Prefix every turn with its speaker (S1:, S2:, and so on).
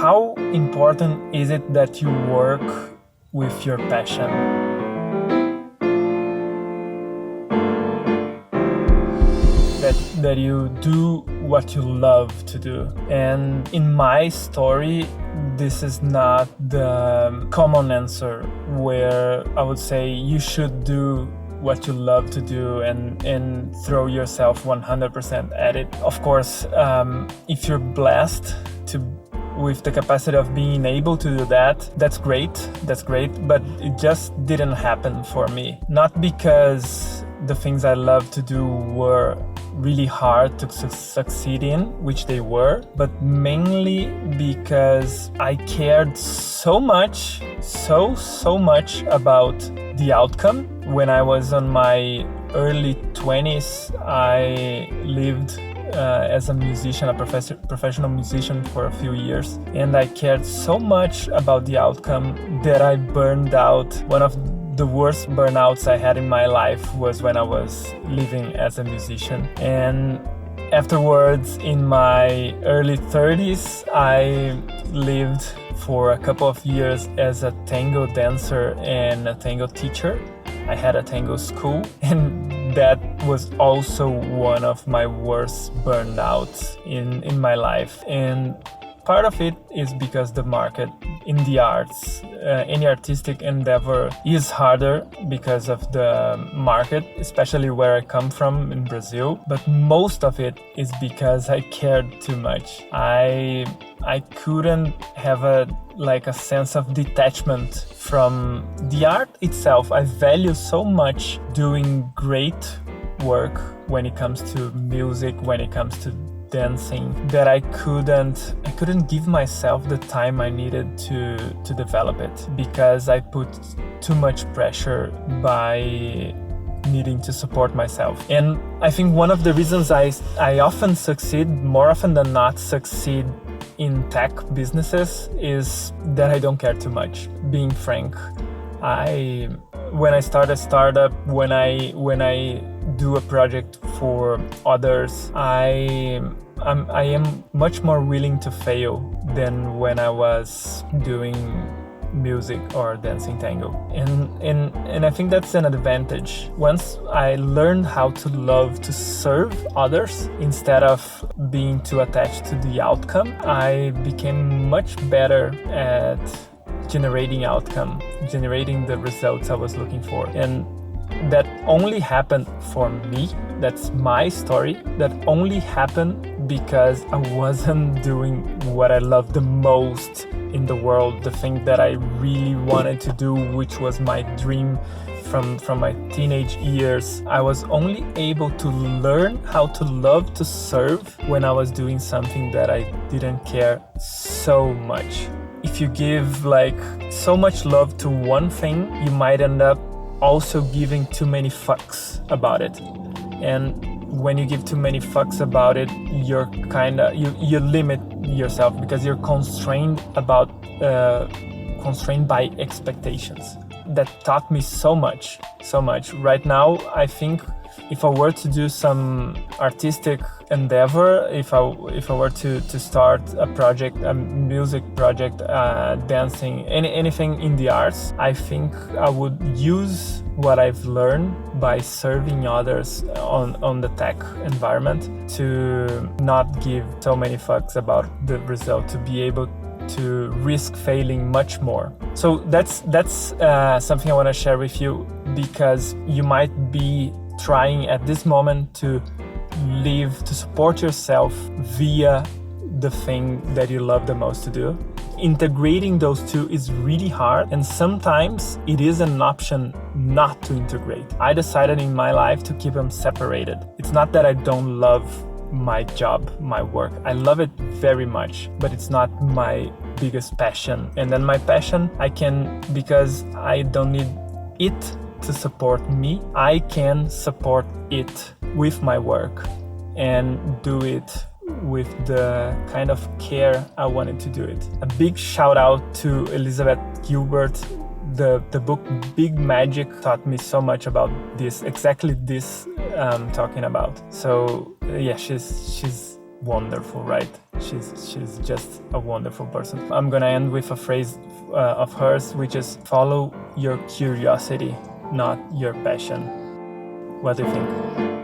S1: how important is it that you work with your passion? That you do what you love to do. And in my story, this is not the common answer where I would say you should do what you love to do and throw yourself 100% at it. Of course, if you're blessed with the capacity of being able to do that, that's great, but it just didn't happen for me. Not because the things I love to do were really hard to succeed in, which they were, but mainly because I cared so much about the outcome. When I was on my early 20s, I lived as a musician, a professional musician for a few years, and I cared so much about the outcome that I burned out. One of the worst burnouts I had in my life was when I was living as a musician. And afterwards, in my early 30s, I lived for a couple of years as a tango dancer and a tango teacher. I had a tango school, and that was also one of my worst burnouts in my life. And part of it is because the market in the arts, any artistic endeavor is harder because of the market, especially where I come from in Brazil. But most of it is because I cared too much. I couldn't have a sense of detachment from the art itself. I value so much doing great work when it comes to music, when it comes to dancing, that I couldn't give myself the time I needed to develop it, because I put too much pressure by needing to support myself. And I think one of the reasons I often succeed, more often than not succeed in tech businesses, is that I don't care too much. Being frank, when I start a startup, when I do a project for others, I am much more willing to fail than when I was doing music or dancing tango. And I think that's an advantage. Once I learned how to love to serve others instead of being too attached to the outcome, I became much better at generating the results I was looking for. And that only happened for me. That's my story. That only happened because I wasn't doing what I love the most in the world, the thing that I really wanted to do, which was my dream from my teenage years. I was only able to learn how to love to serve when I was doing something that I didn't care so much. If you give so much love to one thing, you might end up also giving too many fucks about it. And when you give too many fucks about it, you're you limit yourself, because you're constrained by expectations. That taught me so much. Right now, I think if I were to do some artistic endeavor, if I were to start a project, a music project, dancing, anything in the arts, I think I would use what I've learned by serving others on the tech environment to not give so many fucks about the result, to be able to risk failing much more. So that's something I want to share with you, because you might be trying at this moment to support yourself via the thing that you love the most to do. Integrating those two is really hard, and sometimes it is an option not to integrate. I decided in my life to keep them separated. It's not that I don't love my job, my work. I love it very much, but it's not my biggest passion. And then my passion, because I don't need it to support me, I can support it with my work and do it with the kind of care I wanted to do it. A big shout out to Elizabeth Gilbert. The book Big Magic taught me so much about exactly this I'm talking about. So yeah, she's wonderful, right? She's just a wonderful person. I'm gonna end with a phrase of hers, which is follow your curiosity, not your passion. What do you think?